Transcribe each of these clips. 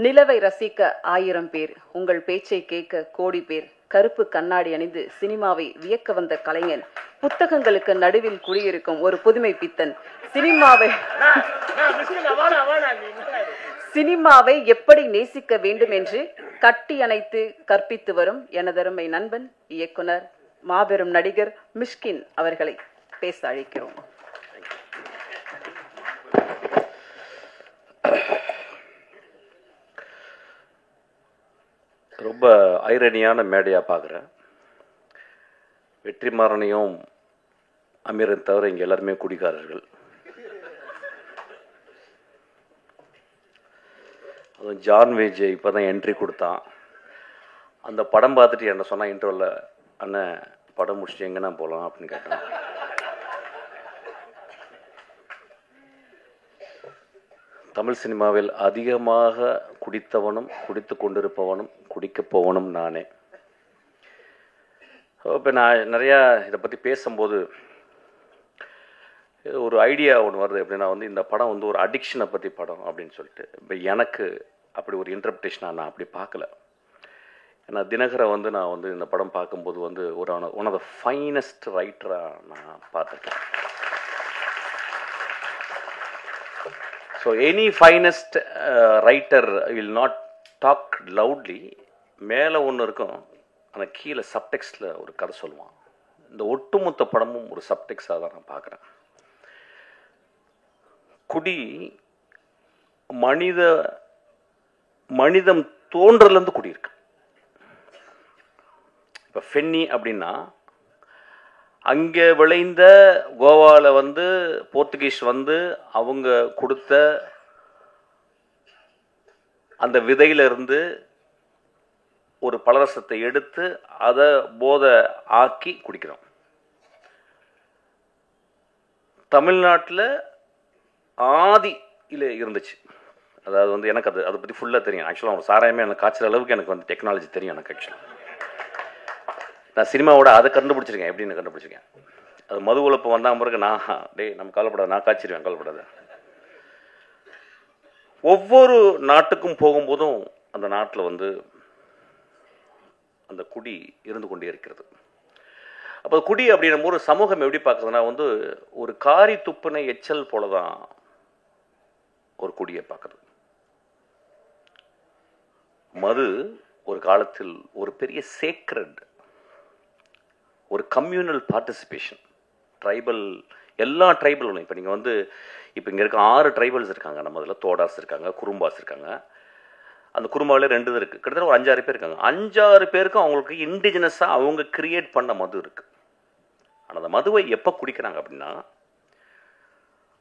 நிலவை ரசிக்க 1000 பேர், உங்கள் பேச்சை கேட்க கோடி பேர், கருப்பு கண்ணாடி அணிந்து சினிமாவை வியக்க வந்த கலைஞன், புத்தகங்களுக்கு நடுவில் குடியிருக்கும் ஒரு புதுமை பித்தன், சினிமாவை எப்படி நேசிக்க வேண்டும் என்று கட்டி அணைத்து கற்பித்து வரும் எனதருமை நண்பன் இயக்குனர் மாபெரும் நடிகர் மிஷ்கின் அவர்களை பேச அழைக்கிறோம். ரொம்ப ஐரணியான மேடையாக பார்க்குறேன். வெற்றிமாறனையும் அமீரன் தவிர இங்கே எல்லாருமே குடிகாரர்கள். அதுவும் ஜான் விஜய் இப்போ தான் என்ட்ரி கொடுத்தான். அந்த படம் பார்த்துட்டு என்ன சொன்னால் இன்டர்வலில், அண்ணன் படம் முடிச்சுட்டு எங்கன்னா போகலாம் அப்படின்னு கேட்டேன். தமிழ் சினிமாவில் அதிகமாக குடித்தவனும் குடித்து கொண்டிருப்பவனும் குடிக்கப் போவனும் நானே. இப்போ நான் நிறையா இதை பற்றி பேசும்போது ஒரு ஐடியா ஒன்று வருது. எப்படின்னா இந்த படம் ஒரு அடிக்ஷனை பற்றி படம் அப்படின்னு சொல்லிட்டு. இப்போ எனக்கு அப்படி ஒரு இன்டர்பிரேஷனாக நான் அப்படி பார்க்கல. ஏன்னா தினகரை நான் இந்த படம் பார்க்கும்போது ஒரு ஒன் ஆஃப் த ஃபைனஸ்ட் ரைட்டராக நான் பார்த்துருக்கேன். So any finest writer will not talk loudly. மேலே ஒன்று இருக்கும், ஆனால் கீழே சப்டெக்ஸ்டில் ஒரு கதை சொல்லுவான். இந்த ஒட்டுமொத்த படமும் ஒரு சப்டெக்ஸாக தான் நான் பார்க்குறேன். குடி மனிதம் தோன்றலேருந்து குடியிருக்கு. இப்போ ஃபென்னி அப்படின்னா அங்கே விளைந்த கோவாவில் போர்த்துகீஸ் அவங்க கொடுத்த அந்த விதையிலிருந்து ஒரு பலரசத்தை எடுத்து அதை போதை ஆக்கி குடிக்கிறோம். தமிழ்நாட்டில் ஆதியில் இருந்துச்சு. அதாவது எனக்கு அதை பற்றி ஃபுல்லாக தெரியும். ஆக்சுவலாக அவங்க சாராயமே எனக்கு காய்ச்சல் அளவுக்கு எனக்கு டெக்னாலஜி தெரியும். எனக்கு ஆக்சுவலாக நான் சினிமாவோட அதை கண்டுபிடிச்சிருக்கேன். எப்படின்னு கண்டுபிடிச்சிருக்கேன். அது மது உழப்பு வந்தால் பிறகு நம்ம கவலைப்படாது, நான் காய்ச்சிருவேன், கவலைப்படாது. ஒவ்வொரு நாட்டுக்கும் போகும்போதும் அந்த நாட்டில் அந்த குடி இருந்து கொண்டே இருக்கிறது. அப்போ குடி அப்படின்னும் போது சமூகம் எப்படி பார்க்குறதுனா ஒரு காரி துப்புனை எச்சல் போல தான் ஒரு குடியை பார்க்குறது. மது ஒரு காலத்தில் ஒரு பெரிய சேக்ரட், ஒரு கம்யூனல் பார்ட்டிசிபேஷன். ட்ரைபல், எல்லா ட்ரைபலும் இப்போ நீங்கள் இப்போ இங்கே இருக்க 6 ட்ரைபல்ஸ் இருக்காங்க. நம்ம இதில் தோடாஸ் இருக்காங்க, குறும்பாஸ் இருக்காங்க. அந்த குறும்பாவிலே 2 இருக்குது. கிட்டத்தட்ட ஒரு 5-6 பேர் இருக்காங்க. 5-6 பேருக்கும் அவங்களுக்கு இண்டிஜினஸாக அவங்க கிரியேட் பண்ண மது இருக்குது. ஆனால் அந்த மதுவை எப்போ குடிக்கிறாங்க அப்படின்னா,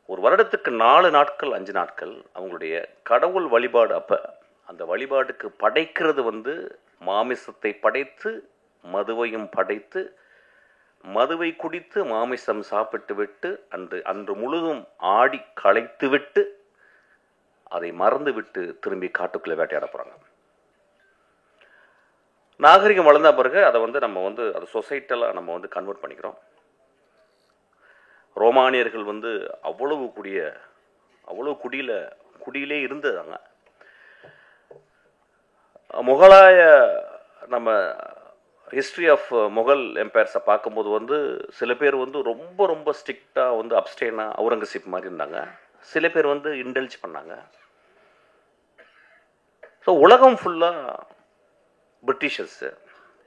ஒரு வருடத்துக்கு 4 நாட்கள் 5 நாட்கள் அவங்களுடைய கடவுள் வழிபாடு. அப்போ அந்த வழிபாட்டுக்கு படைக்கிறது மாமிசத்தை படைத்து மதுவையும் படைத்து மதுவை குடித்து மாமிசம் சாப்பிட்டு விட்டு அன்று முழுதும் ஆடி களைத்து விட்டு அதை மறந்து விட்டு திரும்பி காட்டுக்குள்ளே வேட்டையாட போகிறாங்க. நாகரிகம் வளர்ந்த பிறகு அதை நம்ம அதை சொசைட்டலாக நம்ம கன்வெர்ட் பண்ணிக்கிறோம். ரோமானியர்கள் அவ்வளவு குடியிலே இருந்ததாங்க. முகலாய நம்ம ஹிஸ்ட்ரி ஆஃப் முகல் எம்பையர்ஸை பார்க்கும்போது சில பேர் ரொம்ப ரொம்ப ஸ்ட்ரிக்டாக அப்ஸ்டேனாக அவுரங்கசீப் மாதிரி இருந்தாங்க. சில பேர் இன்டெல்ஜ் பண்ணாங்க. ஸோ உலகம் ஃபுல்லாக பிரிட்டிஷர்ஸு.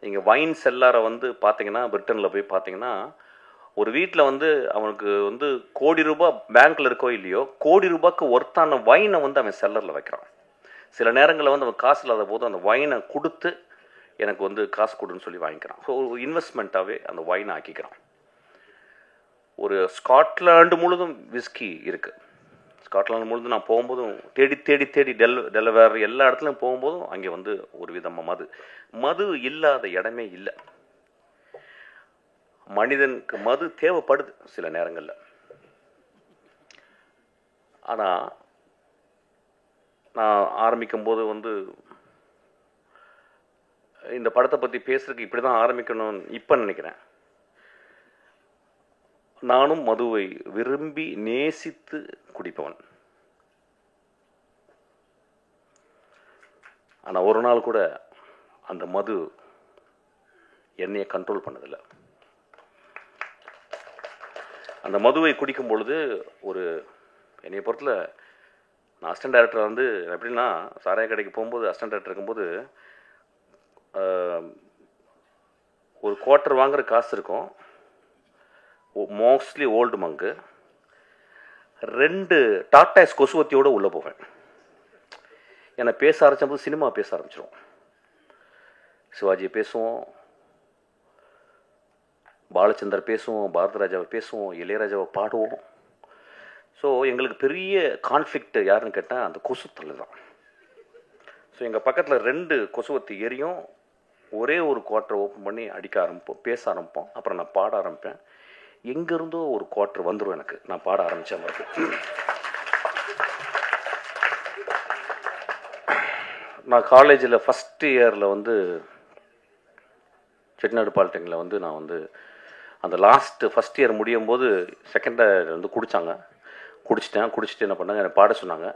நீங்கள் வைன் செல்லாரை பார்த்தீங்கன்னா, பிரிட்டனில் போய் பார்த்தீங்கன்னா, ஒரு வீட்டில் அவனுக்கு கோடி ரூபாய் பேங்க்கில் இருக்கோ இல்லையோ, கோடி ரூபாய்க்கு ஒர்த்தான வைனை அவன் செல்லரில் வைக்கிறான். சில நேரங்களில் அவன் காசு இல்லாத போது அந்த வைனை கொடுத்து எனக்கு காசு கொடுன்னு சொல்லி வாங்கிக்கிறான். ஸோ ஒரு இன்வெஸ்ட்மெண்ட்டாகவே அந்த வைனை ஆக்கிக்கிறான். ஒரு ஸ்காட்லாண்டு முழுதும் விஸ்கி இருக்குது. ஸ்காட்லாண்டு முழுதும் நான் போகும்போதும் தேடி தேடி தேடி டெலவேர் எல்லா இடத்துலையும் போகும்போதும் அங்கே ஒரு விதமாக மது இல்லாத இடமே இல்லை. மனிதனுக்கு மது தேவைப்படுது சில நேரங்களில். ஆனால் நான் ஆரம்பிக்கும்போது இந்த படத்தை பற்றி பேசுறதுக்கு இப்படி தான் ஆரம்பிக்கணும்னு இப்போ நினைக்கிறேன். நானும் மதுவை விரும்பி நேசித்து குடிப்பவன். ஆனால் ஒரு நாள் கூட அந்த மது என்னையை கண்ட்ரோல் பண்ணதில்லை. அந்த மதுவை குடிக்கும் பொழுது ஒரு என்னைய பொறுத்தல நான் அசிஸ்டன்ட் டைரக்டர் வந்து எப்படின்னா சாராய கடைக்கு போகும்போது அசிஸ்டன்ட் டைரக்டர் இருக்கும்போது ஒரு குவார்ட்டர் வாங்குற காசு இருக்கும், மோஸ்ட்லி ஓல்டு மங்கு, 2 டாட்டாஸ் கொசுவத்தியோடு உள்ளே போவேன். ஏன்னா பேச ஆரம்பிச்சபோது சினிமா பேச ஆரம்பிச்சிடும். சிவாஜியை பேசுவோம், பாலச்சந்தர் பேசுவோம், பாரதிராஜாவை பேசுவோம், இளையராஜாவை பாடுவோம். ஸோ எங்களுக்கு பெரிய கான்ஃப்ளிக்ட் யாருன்னு கேட்டால் அந்த கொசுத்தல் தான். ஸோ எங்கள் பக்கத்தில் 2 கொசுவத்தி எரியும், ஒரே ஒரு குவார்ட்டர் ஓப்பன் பண்ணி அடிக்க ஆரம்பிப்போம், பேச ஆரம்பிப்போம். அப்புறம் நான் பாட ஆரம்பிப்பேன். எங்கேருந்தோ ஒரு குவார்ட்டர் வந்துடும் எனக்கு, நான் பாட ஆரம்பித்தேன். மாதிரி நான் காலேஜில் ஃபஸ்ட் இயரில் வந்து செட்டிநாடு பாலிடெக்னில் வந்து நான் வந்து அந்த ஃபஸ்ட் இயர் முடியும் போது செகண்ட் இயர் வந்து குடிச்சிட்டு என்ன பண்ணாங்க, என்னை பாட சொன்னாங்க.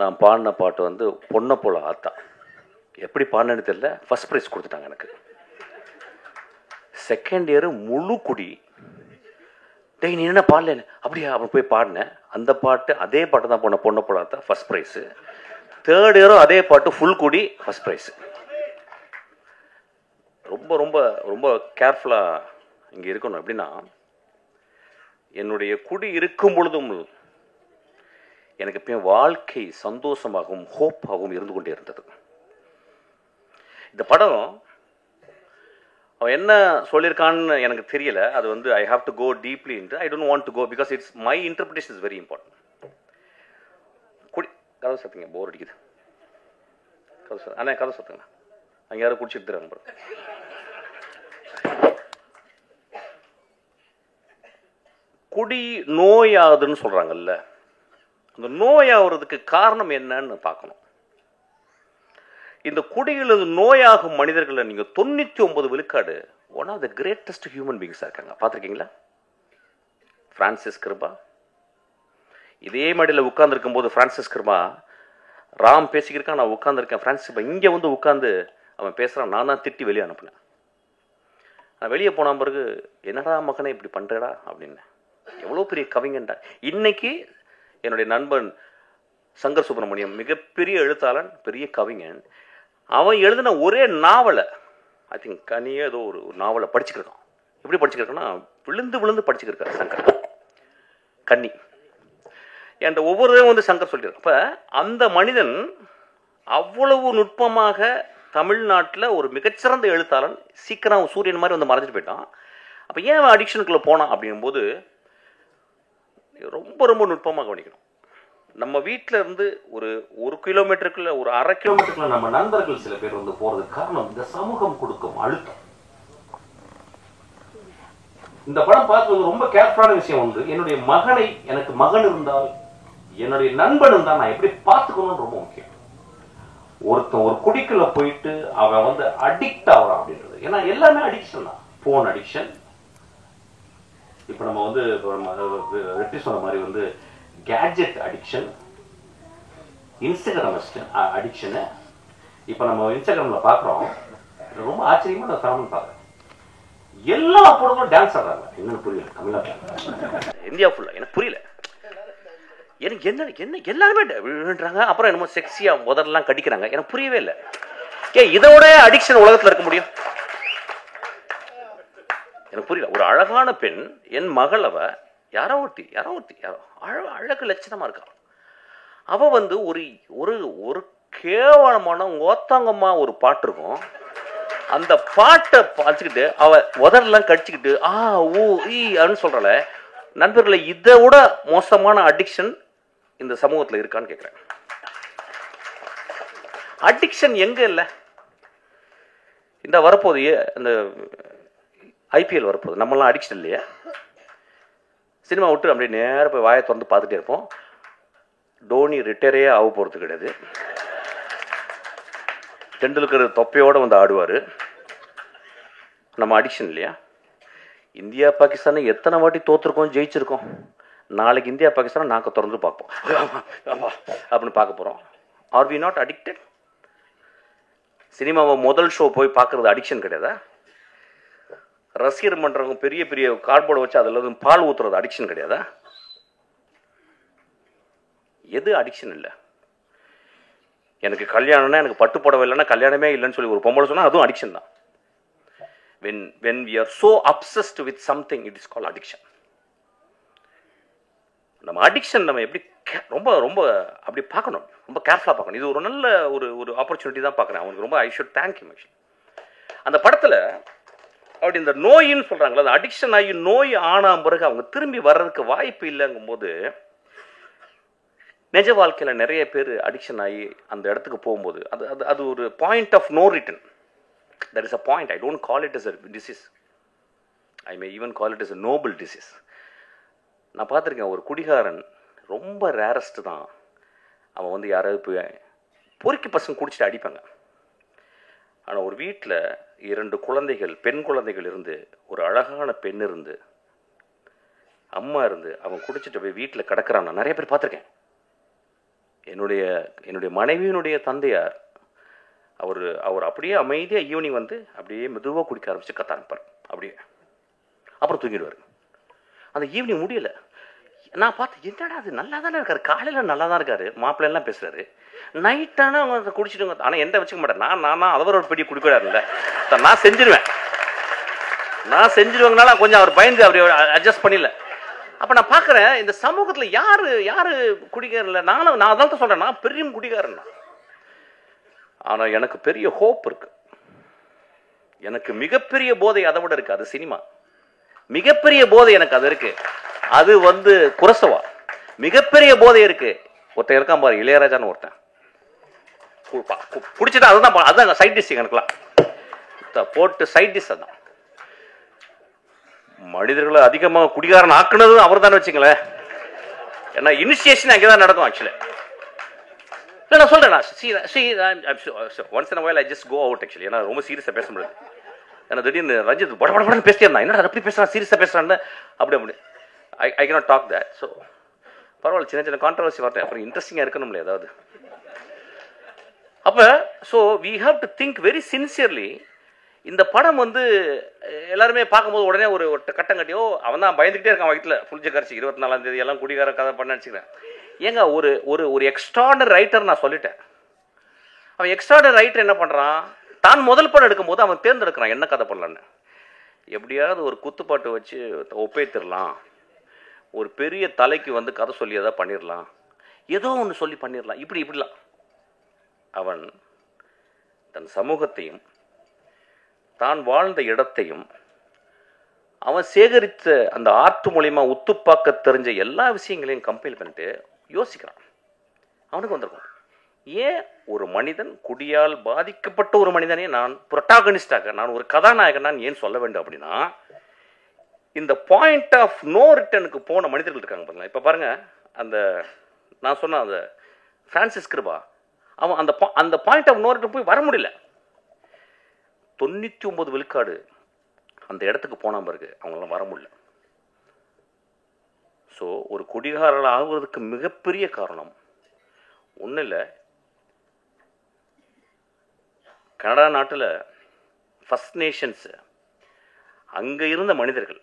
நான் பாடின பாட்டு வந்து பொண்ணை போல ஆத்தா. எப்படி பாடினேன்னு தெரியல, ஃபஸ்ட் ப்ரைஸ் கொடுத்துட்டாங்க எனக்கு. செகண்ட் இயரு முழு குடி. டேய் நீ என்ன பாடல, அப்படியா? அவன் போய் பாடினேன். அந்த பாட்டு அதே பாட்டு தான் பொண்ணை போல ஆத்தா, ஃபஸ்ட் ப்ரைஸு. தேர்ட் இயரும் அதே பாட்டு ஃபுல் குடி, ஃபஸ்ட் ப்ரைஸு. ரொம்ப ரொம்ப ரொம்ப கேர்ஃபுல்லாக இங்கே இருக்கணும். எப்படின்னா என்னுடைய குடி இருக்கும் பொழுதும் எனக்கு எப்பயும் வாழ்க்கை சந்தோஷமாகவும் ஹோப்பாகவும் இருந்து கொண்டே இருந்தது. இந்த படம் அவன் என்ன சொல்லியிருக்கான்னு எனக்கு தெரியல. அது வந்து I have to go deeply into, I don't want to go because it's my interpretation is very important. குடி கதை சத்துங்க, போர் அடிக்குது. கதை சத்து அண்ணா, கதை சத்துங்க. அங்கே யாரும் குடிச்சிட்டு தராங்க. குடி நோயாகுதுன்னு சொல்றாங்கல்ல, அந்த நோயாகிறதுக்கு காரணம் என்னன்னு பார்க்கணும். இந்த குடிகளது நோயாகும் மனிதர்களை நீங்க 99 விழுக்காடு one of the greatest human பீயிங்ஸா இருக்காங்க. பார்த்துருக்கீங்களா? பிரான்சிஸ் கிருபா இதே மடியில் உட்கார்ந்துருக்கும் போது பிரான்சிஸ் கிருபா ராம் பேசிக்கிருக்கான், நான் உட்காந்துருக்கேன். பிரான்சிஸ் கிருபா இங்கே வந்து உட்காந்து அவன் பேசுகிறான். நான் தான் திட்டி வெளியே அனுப்புனேன். நான் வெளியே போன பிறகு என்னடா மகனே இப்படி பண்ணுறடா அப்படின்னு. எவ்வளோ பெரிய கவிஞன்டா. இன்னைக்கு என்னுடைய நண்பன் சங்கர் சுப்பிரமணியம் மிகப்பெரிய எழுத்தாளன், பெரிய கவிஞன். அவன் எழுதின ஒரே நாவலை, ஐ திங்க் கனியே ஏதோ ஒரு நாவலை படிச்சுக்கிருக்கான். எப்படி படிச்சுக்கிருக்கான்னா விழுந்து விழுந்து படிச்சுக்கிருக்காரு சங்கர். கன்னி என்ற ஒவ்வொருவரும் வந்து சங்கர் சொல்லியிருக்கான். அப்போ அந்த மனிதன் அவ்வளவு நுட்பமாக தமிழ்நாட்டில் ஒரு மிகச்சிறந்த எழுத்தாளன், சீக்கிரம் சூரியன் மாதிரி வந்து மறைஞ்சிட்டு போயிட்டான். அப்போ ஏன் அடிக்ஷனுக்குள்ளே போனான் அப்படிங்கும்போது ரொம்ப ரொம்ப நுட்பமாக கவனிக்கணும். நம்ம வீட்டில் இருந்து ஒரு கிலோமீட்டருக்குள்ள, ஒரு அரை கிலோமீட்டருக்குள்ள நம்ம நண்பர்கள் சில பேர் வந்து போறதுக்கு காரணம் இந்த சமூகம் கொடுக்கும் அழுத்தம். இந்த படம் பார்க்கறது ரொம்ப கேர்ஃபுல்லான விஷயம் உண்டு. என்னுடைய மகனை, எனக்கு மகன் இருந்தால், என்னுடைய நண்பன் இருந்தால் நான் எப்படி பார்த்துக்கணும்னு ரொம்ப முக்கியம். ஒருத்தன் ஒரு குடிக்குள்ள போயிட்டு அவன் வந்து அடிக்ட் ஆகிறான் அப்படின்றது. ஏன்னா எல்லாமே அடிக்ஷன் தான். போன் அடிக்ஷன், இப்போ நம்ம வந்து வெற்றி சொன்ன மாதிரி வந்து கேட்ஜெட் அடிக்ஷன், இன்ஸ்டாகிராம் அடிக்ஷனு. இப்போ நம்ம இன்ஸ்டாகிராமில் பார்க்குறோம், ரொம்ப ஆச்சரியமாக நான் ஃபேமிலி பார்க்குறேன். எல்லா பொண்ணுங்களும் டான்ஸ் ஆடுறாங்க. என்னன்னு புரியல தமிழ்நாட்டில், இந்தியா ஃபுல்லாக எனக்கு புரியல. எனக்கு என்ன எல்லாருமே விழுறாங்க. அப்புறம் என்னமோ செக்ஸியாக முதல்லாம் கடிக்கிறாங்க. எனக்கு புரியவே இல்லை. இதோட அடிக்ஷன் உலகத்தில் இருக்க முடியும்? எனக்கு புரியல. ஒரு அழகான பெண், என் மகள், அவ யாரோ அழகு லட்சணமா இருக்கா. அவ வந்து ஒரு ஒரு கேவலமான ஓத்தாங்கம்மா ஒரு பாட்டு இருக்கும். அந்த பாட்டை பார்த்துக்கிட்டு அவ உதரெல்லாம் கடிச்சுக்கிட்டு அப்படின்னு சொல்றல. நண்பர்களை இதை விட மோசமான அடிக்ஷன் இந்த சமூகத்தில் இருக்கான்னு கேட்கிறேன். அடிக்ஷன் எங்க இல்லை? இந்த வரப்போது அந்த ஐபிஎல் வரப்போகுது, நம்மளாம் அடிக்ஷன் இல்லையா? சினிமா விட்டு அப்படியே நேராக போய் வாயை திறந்து பார்த்துட்டே இருப்போம். டோனி ரிட்டையரே ஆக போகிறது கிடையாது. டெண்டுல்கர் தொப்பையோடு வந்து ஆடுவார். நம்ம அடிக்ஷன் இல்லையா? இந்தியா பாகிஸ்தானை எத்தனை வாட்டி தோற்றுருக்கோம், ஜெயிச்சிருக்கோம். நாளைக்கு இந்தியா பாகிஸ்தானை நாங்கள் திறந்து பார்ப்போம் அப்படின்னு பார்க்க போகிறோம். Are we not addicted? சினிமாவை முதல் ஷோ போய் பார்க்குறது அடிக்ஷன் கிடையாதா? ரசிகர் மன்றவங்க பெரிய பெரிய கார்ட்போர்டை வச்சு அதில் பால் ஊற்றுறது அடிக்ஷன் கிடையாதா? எது அடிக்ஷன் இல்லை? எனக்கு கல்யாணம்னா எனக்கு பட்டு புடவை இல்லைன்னா கல்யாணமே இல்லைன்னு சொல்லி ஒரு பொம்பளை சொன்னால் அதுவும் அடிக்ஷன் தான். when we are so obsessed with something, it is called addiction. நம்ம அடிக்ஷன் நம்ம எப்படி ரொம்ப ரொம்ப அப்படி பார்க்கணும், ரொம்ப கேர்ஃபுல்லாக பார்க்கணும். இது ஒரு நல்ல ஒரு ஆப்பர்ச்சுனிட்டி தான் பார்க்குறேன். அவனுக்கு ரொம்ப ஐ ஷுட் தேங்க் யூ. அந்த படத்தில் அப்படி இந்த நோயின்னு சொல்கிறாங்களா, அந்த அடிக்ஷன் ஆகி நோய் ஆன பிறகு அவங்க திரும்பி வர்றதுக்கு வாய்ப்பு இல்லைங்கும்போது, நிஜ வாழ்க்கையில் நிறைய பேர் அடிக்ஷன் ஆகி அந்த இடத்துக்கு போகும்போது அது ஒரு point of no return. There is a point. I don't call it as a disease. I may even call it as a noble disease. நான் பார்த்துருக்கேன், ஒரு குடிகாரன் ரொம்ப ரேரஸ்ட் தான். அவன் வந்து யாராவது போய் பொறுக்கி பசங்க குடிச்சிட்டு அடிப்பாங்க. ஆனால் ஒரு வீட்டில் 2 குழந்தைகள், பெண் குழந்தைகள் இருந்து, ஒரு அழகான பெண் இருந்து, அம்மா இருந்து, அவன் குடிச்சிட்டு போய் வீட்டில் கிடக்கிறான். நான் நிறைய பேர் பார்த்துருக்கேன். என்னுடைய மனைவியினுடைய தந்தையார் அவர் அப்படியே அமைதியாக ஈவினிங் வந்து அப்படியே மெதுவாக குடிக்க ஆரம்பிச்சு கத்த ஆரம்பிப்பார். அப்படியே அப்புறம் தூங்கிடுவார். அந்த ஈவினிங் முடியல. நான் பார்த்து, என்னடா அது நல்லா தானே இருக்காரு, காலையில் நல்லா தான் இருக்காரு, மாப்பிள்ளைலாம் பேசுகிறாரு, நைட்டான அவங்க குடிச்சிடுங்க. ஆனால் எந்த வச்சுக்க மாட்டேன். நான் அவர் ஒரு பெரிய குடிக்கூடாதுல்ல, நான் செஞ்சிருவேங்கனால கொஞ்சம் அவர் பயந்து அப்படி அட்ஜஸ்ட் பண்ணிடல. அப்போ நான் பார்க்குறேன், இந்த சமூகத்தில் யார் குடிக்காரன்? நான் அதான் தான் சொல்கிறேன், நான் பெரிய குடிக்காரன். ஆனால் எனக்கு பெரிய ஹோப் இருக்கு. எனக்கு மிகப்பெரிய போதை அதை விட இருக்கு. அது சினிமா. மிகப்பெரிய போதை எனக்கு அது இருக்கு. அது வந்து குரசவா. மிகப்பெரிய போதை இருக்கு. ஒருத்தன் இருக்கான் பாரு, இளையராஜான்னு ஒருத்தன் குடிச்சிட்டா அதுதான் சைட் டிஷ். எனக்குலாம் போட்டு சைட் டிஷ் அதான். மனிதர்களை அதிகமாக குடிகாரன் ஆக்குனது அவர் தானே வச்சுங்களேன். ஏன்னா இனிஷியேஷன் அங்கே தான் நடக்கும் ஆக்சுவலி. இல்லை நான் சொல்கிறேன், once in while I just go out actually. ஏன்னா ரொம்ப சீரியஸாக பேச முடியாது. ஏன்னா திடீர்னு ரஞ்சித் படப்படன்னு பேசிட்டே இருந்தான். என்ன அப்படி பேசுகிறான், சீரியஸாக பேசுகிறான்னு அப்படி I cannot talk that. So பரவாயில்ல, சின்ன கான்ட்ரவர்சி வரட்டேன், அப்புறம் இன்ட்ரெஸ்டிங்காக இருக்கணும்ல ஏதாவது. அப்போ so we have to think very sincerely. இந்த படம் வந்து எல்லாருமே பார்க்கும்போது உடனே ஒரு கட்டம் கட்டியோ அவன் தான் பயந்துக்கிட்டே இருக்கான் வீட்டில் புளிச்ச கரைச்சி 24ஆம் தேதி எல்லாம் குடிகார கதை பண்ண நினச்சிக்கிறேன். ஏங்க ஒரு எக்ஸ்ட்ராடனரி ரைட்டர் நான் சொல்லிட்டேன். அவன் எக்ஸ்ட்ராடனரி ரைட்டர் என்ன பண்ணுறான், தான் முதல் படம் எடுக்கும்போது அவன் தேர்ந்தெடுக்கிறான் என்ன கதை பண்ணலான்னு. எப்படியாவது ஒரு குத்துப்பாட்டு வச்சு ஒப்பேத்திடலாம், ஒரு பெரிய தலைக்கு வந்து கதை சொல்லி எதாவது பண்ணிடலாம், ஏதோ ஒன்று சொல்லி பண்ணிடலாம், இப்படிலாம். அவன் தன் சமூகத்தையும் தான் வாழ்ந்த இடத்தையும் அவன் சேகரித்த அந்த ஆர்ட் மூலியமா உத்துப்பாக்க தெரிஞ்ச எல்லா விஷயங்களையும் கம்பைல் பண்ணிட்டு யோசிக்கிறான். அவனுக்கு வந்திருக்கும், ஏன் ஒரு மனிதன் குடியால் பாதிக்கப்பட்ட ஒரு மனிதனே நான் புரோட்டாகனிஸ்டாக, நான் ஒரு கதாநாயகன் நான் ஏன் சொல்ல வேண்டும் அப்படின்னா, இந்த பாயிண்ட் ஆஃப் நோ ரிட்டனுக்கு போன மனிதர்கள் இருக்காங்க பாருங்க. இப்போ பாருங்க, அந்த நான் சொன்ன அந்த பிரான்சிஸ் கிருபா, அவன் அந்த பாயிண்ட் ஆஃப் நோ ரிட்டன் போய் வர முடியல. 99 விழுக்காடு அந்த இடத்துக்கு போன பிறகு அவங்களாம் வர முடியல. ஸோ ஒரு குடிகாரர்கள் ஆகுவதற்கு மிகப்பெரிய காரணம் ஒன்றும் இல்லை. கனடா நாட்டில் ஃபர்ஸ்ட் நேஷன்ஸ் அங்கே இருந்த மனிதர்கள்,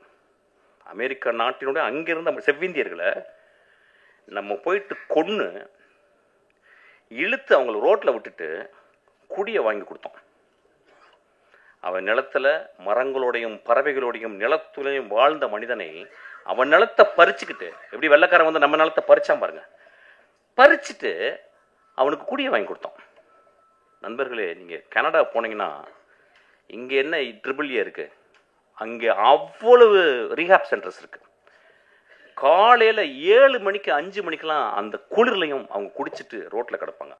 அமெரிக்கா நாட்டினுடைய அங்கே இருந்த செவ்விந்தியர்களை நம்ம போயிட்டு கொன்று இழுத்து அவங்கள ரோட்டில் விட்டுட்டு குடியை வாங்கி கொடுத்தோம். அவன் நிலத்தில் மரங்களோடையும் பறவைகளோடையும் நிலத்துலையும் வாழ்ந்த மனிதனை அவன் நிலத்தை பறிச்சுக்கிட்டு, எப்படி வெள்ளைக்காரன் வந்து நம்ம நிலத்தை பறிச்சான் பாருங்க, பறிச்சுட்டு அவனுக்கு குடியை வாங்கி கொடுத்தோம். நண்பர்களே, நீங்கள் கனடா போனீங்கன்னா இங்கே என்ன ட்ரிபிள்ஏ இருக்கு, அங்கே அவ்வளவு ரீஹாப் சென்டர்ஸ் இருக்கு. காலையில் 7 மணிக்கு 5 மணிக்கெல்லாம் அந்த குளிர்லையும் அவங்க குடிச்சிட்டு ரோட்டில் கிடப்பாங்க.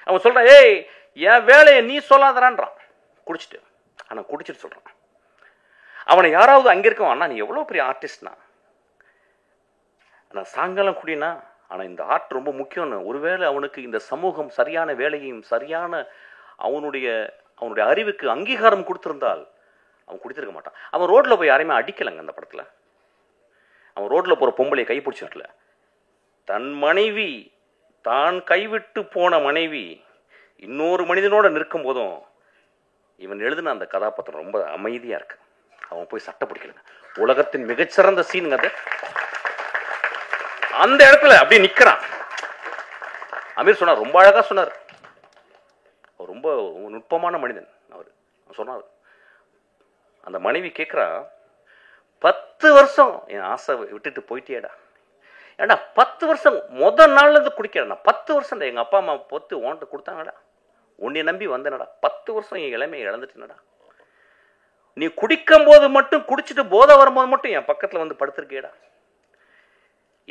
அவன் சொல்கிறான், ஏய் என் வேலையை நீ சொல்லாதறான்றான் குடிச்சிட்டு. ஆனால் குடிச்சிட்டு சொல்கிறான். அவனை யாராவது அங்கே இருக்கவன், அண்ணா நீ எவ்வளோ பெரிய ஆர்டிஸ்ட்னா, ஆனால் சாயங்காலம் குடினா, ஆனால் இந்த ஆர்ட் ரொம்ப முக்கியம்னு. ஒருவேளை அவனுக்கு இந்த சமூகம் சரியான வேலையும் சரியான அவனுடைய அறிவுக்கு அங்கீகாரம் கொடுத்திருந்தால் அவன் குடித்திருக்க மாட்டான். அவன் ரோட்டில் போய் யாரையுமே அடிக்கலைங்க அந்த படத்தில். அவன் ரோட்டில் போகிற பொம்பளையை கைப்பிடிச்சிருக்கல. தன் மனைவி, தான் கைவிட்டு போன மனைவி இன்னொரு மனிதனோட நிற்கும் போதும் இவன் எழுதின அந்த கதாபாத்திரம் ரொம்ப அமைதியா இருக்கு. அவன் போய் சட்டை பிடிக்கலங்க. உலகத்தின் மிகச்சிறந்த சீனுங்க அது. அந்த இடத்துல அப்படியே நிக்கிறான். அமீர் சொன்னார், ரொம்ப அழகா சொன்னார். அவர் ரொம்ப நுட்பமான மனிதன். அவர் சொன்னார், அந்த மனைவி கேட்கிறா, 10 வருஷம் என் ஆசை விட்டுட்டு போயிட்டேடா. ஏடா 10 வருஷம் முதல் நாள்ல இருந்து குடிக்கிறேன். 10 வருஷம் எங்க அப்பா அம்மா பொத்து ஓன்ட்டு கொடுத்தாங்கடா. உன்னை நம்பி வந்தேனடா. 10 வருஷம் என் இளமையை இழந்துட்டேனடா. நீ குடிக்கும் போது மட்டும், குடிச்சிட்டு போதை வரும்போது மட்டும் என் பக்கத்துல வந்து படுத்திருக்கேடா.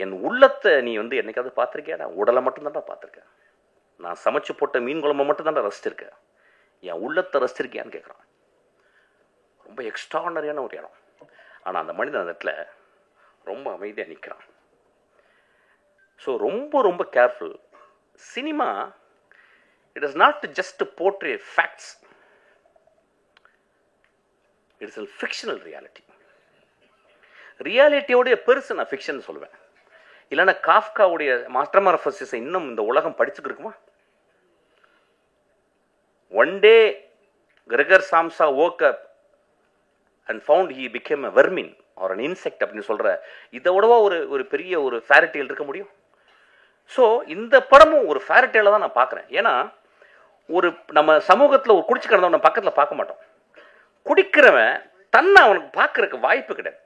என் உள்ளத்தை நீ வந்து என்னைக்காவது பார்த்திருக்கியாடா? உடலை மட்டும் தான்டா பார்த்திருக்க. நான் சமைச்சு போட்ட மீன் குழம்பை மட்டும் தான்டா ரசிச்சிருக்கேன். என் உள்ளத்தை ரசிச்சிருக்கியான்னு கேட்குறான். ரொம்ப எக்ஸ்ட்ரானரியான ஒரு இடம். ஆனா அந்த மனிதன் அந்த இடத்துல ரொம்ப அமைதியா நிற்கிறான். ஸோ ரொம்ப ரொம்ப careful. Cinema it is not just to portray facts, it's a fictional reality. ரியாலிட்டியோடைய பெருசு நான் ஃபிக்ஷன் சொல்லுவேன். இல்லைன்னா காஃப்காவுடைய மாஸ்டர்மார்ஃபசிஸை இன்னும் இந்த உலகம் படிச்சுட்டு இருக்குமா? One day Gregor Samsa woke up and found he became a vermin or an insect அப்படின்னு சொல்ற இதை விடவா ஒரு பெரிய ஒரு ஃபேரிடேல் இருக்க முடியும்? ஸோ இந்த படமும் ஒரு ஃபேரிடேல தான் நான் பார்க்குறேன். ஏன்னா ஒரு நம்ம சமூகத்தில் ஒரு குடிச்சு கிடந்தவன் நம்ம பக்கத்தில் பார்க்க மாட்டோம். குடிக்கிறவன் தன்னை அவனுக்கு பார்க்கறதுக்கு வாய்ப்பு கிடையாது.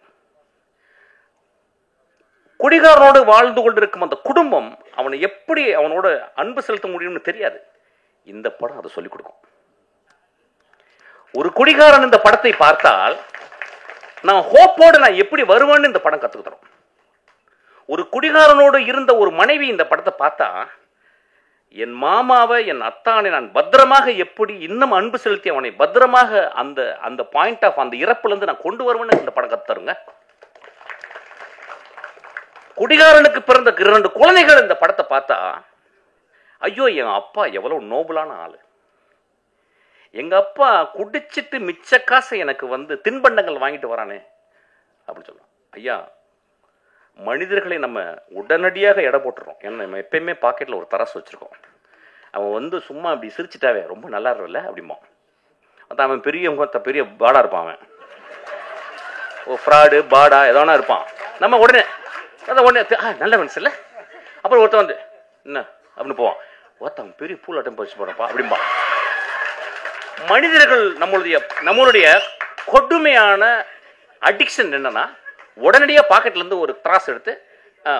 குடிகாரனோடு வாழ்ந்து கொண்டிருக்கும் அந்த குடும்பம் அவனை எப்படி அவனோட அன்பு செலுத்த முடியும்னு தெரியாது. இந்த படம் அதை சொல்லிக் கொடுக்கும். ஒரு குடிகாரன் இந்த படத்தை பார்த்தால் நான் ஹோப்போடு நான் எப்படி வருவேன்னு இந்த படம் கற்றுக்கு தரும். ஒரு குடிகாரனோடு இருந்த ஒரு மனைவி இந்த படத்தை பார்த்தா, என் மாமாவை என் அத்தானை நான் பத்திரமாக எப்படி இன்னும் அன்பு செலுத்தி அவனை பத்திரமாக அந்த அந்த பாயிண்ட் ஆஃப் அந்த இறப்புலேருந்து நான் கொண்டு வருவேன்னு இந்த படம் கற்றுத்தருங்க. குடிகாரனுக்கு பிறந்த 2 குழந்தைகள் இந்த படத்தை பார்த்தா, ஐயோ என் அப்பா எவ்வளவு நோபலான ஆளு, எங்க அப்பா குடிச்சிட்டு மிச்ச காசை எனக்கு வந்து தின்பண்டங்கள் வாங்கிட்டு வரானே அப்படின்னு சொல்லலாம். ஐயா, மனிதர்களை நம்ம உடனடியாக எடை போட்டுறோம். ஏன்னா நம்ம எப்பயுமே பாக்கெட்ல ஒரு தராசு வச்சிருக்கோம். அவன் வந்து சும்மா அப்படி சிரிச்சிட்டாவே ரொம்ப நல்லா இருக்கல அப்படிமா. அவன் பெரிய பாடா இருப்பான். அவன் ஃப்ராடு பாடா எதனா இருப்பான். நம்ம உடனே நல்ல மனுஷன் இல்லை. அப்புறம் ஒருத்தன் வந்து என்ன அப்படின்னு போவான். ஒருத்தன் பெரிய பூலாட்டம் பறிச்சு போறப்பா அப்படின்பா. மனிதர்கள் நம்மளுடைய கொடுமையான அடிக்ஷன் என்னன்னா, உடனடியா பாக்கெட்ல இருந்து ஒரு திராஸ் எடுத்து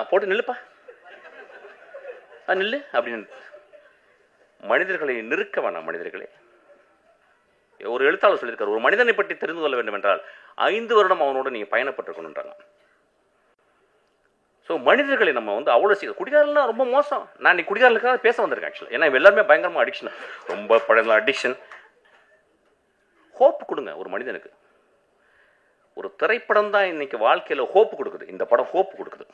போட்டு நில்லுப்பா நில்லு அப்படின்னு. மனிதர்களை நிறுக்க வேணாம். மனிதர்களே, ஒரு எழுத்தாளர் சொல்லியிருக்காரு, ஒரு மனிதனை பற்றி தெரிந்து கொள்ள வேண்டும் என்றால் 5 வருடம் அவனோட நீங்க பயணப்பட்டிருக்கணும்ன்றாங்க. ஸோ மனிதர்களை நம்ம வந்து அவ்வளோ சீக்கிரம், குடிகாரலாம் ரொம்ப மோசம். நான் இன்னைக்கு குடிகாரர்களுக்காக பேச வந்திருக்கேன் ஆக்சுவலாக. ஏன்னா எல்லாருமே பயங்கரமாக அடிக்ஷன், ரொம்ப பழைய அடிக்ஷன். ஹோப் கொடுங்க ஒரு மனிதனுக்கு. ஒரு திரைப்படம் தான் இன்னைக்கு வாழ்க்கையில் ஹோப் கொடுக்குது. இந்த படம் ஹோப் கொடுக்குது.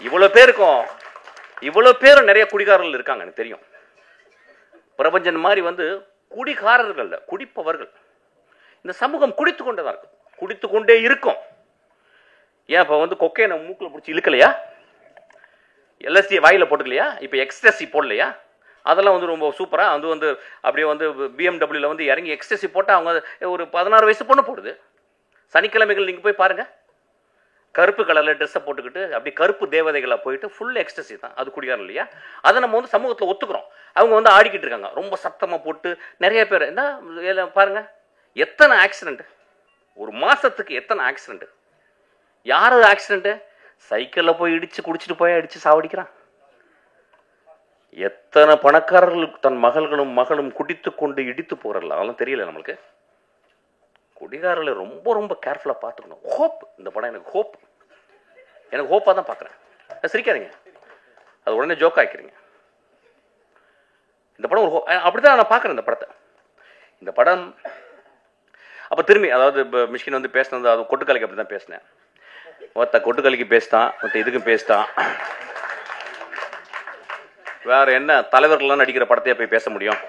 இவ்வளோ பேரும் நிறைய குடிகாரர்கள் இருக்காங்க எனக்கு தெரியும். பிரபஞ்சன் மாதிரி வந்து குடிகாரர்கள், குடிப்பவர்கள். இந்த சமூகம் குடித்து கொண்டே தான் இருக்கும், குடித்து கொண்டே இருக்கும். ஏன் இப்போ வந்து கொக்கையை மூக்கில் பிடிச்சி இழுக்கலையா? எல்எஸ்டி வாயில போட்டுக்கலையா? இப்போ எக்ஸ்டசி போடலையா? அதெல்லாம் வந்து ரொம்ப சூப்பராக அது வந்து அப்படியே வந்து பிஎம்டபிள்யூவில் வந்து இறங்கி எக்ஸ்டசி போட்டால் அவங்க ஒரு 16 வயசு பொண்ணு போடுது. சனிக்கிழமைகள் நீங்கள் போய் பாருங்கள், கருப்பு கலரில் ட்ரெஸ்ஸை போட்டுக்கிட்டு அப்படி கருப்பு தேவதைகளாக போயிட்டு ஃபுல் எக்ஸ்டசி தான். அது குடிகாரம் இல்லையா? அதை நம்ம வந்து சமூகத்தில் ஒத்துக்கிறோம். அவங்க வந்து ஆடிக்கிட்டு இருக்காங்க ரொம்ப சத்தமாக போட்டு. நிறைய பேர் என்ன பாருங்கள், எத்தனை ஆக்சிடென்ட் ஒரு மாதத்துக்கு, எத்தனை ஆக்சிடென்ட். யார் ஆக்சிடென்ட்? சைக்கிளில் போய் இடிச்சு குடிச்சிட்டு போய் அடிச்சு சாவடிக்கிறான். எத்தனை பணக்காரர்கள் தன் மகளும் குடித்து கொண்டு இடித்து போறல, அதெல்லாம் தெரியல நம்மளுக்கு. குடிகாரர்களை ரொம்ப ரொம்ப கேர்ஃபுல்லா பார்த்துக்கணும். ஹோப், இந்த படம் எனக்கு ஹோப்பா தான் பார்க்குறேன். சிரிக்காதீங்க, அது உடனே ஜோக் ஆக்கிறீங்க. இந்த படம் ஒரு அப்படிதான் நான் பார்க்குறேன் இந்த படம். அப்போ திரும்பி அதாவது மிஷ்கின் வந்து பேசினது, அது கொட்டுக்கலைக்கு அப்படி தான் பேசினேன். ஒருத்த கொட்டுக்கலைக்கு பேசிட்டான், ஒருத்த இதுக்கும் பேசிட்டான். வேற என்ன தலைவர்கள்லாம் நடிக்கிற படத்தையே போய் பேச முடியும்?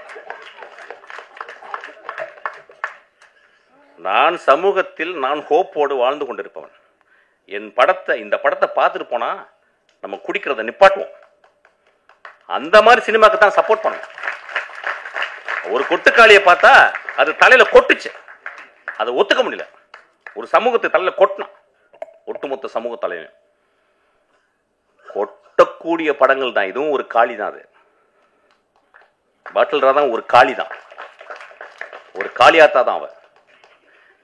நான் சமூகத்தில் நான் ஹோப்போடு வாழ்ந்து கொண்டிருப்பவன். இந்த படத்தை பார்த்துட்டு போனா நம்ம குடிக்கிறத நிப்பாட்டுவோம். அந்த மாதிரி சினிமாக்கு தான் சப்போர்ட் பண்ணணும். ஒரு கொட்டுக்காளியை பார்த்தா அது தலையில கொட்டுச்சு, அதை ஒத்துக்க முடியல. ஒரு சமூகத்தை தலையில கொட்டினான், ஒட்டுமொத்த சமூக தலைவன். கொட்டக்கூடிய படங்கள் தான் இதுவும். ஒரு காளி தான் அது. பாட்டில் ராதா ஒரு காளி தான், ஒரு காளியாத்தா தான். அவன்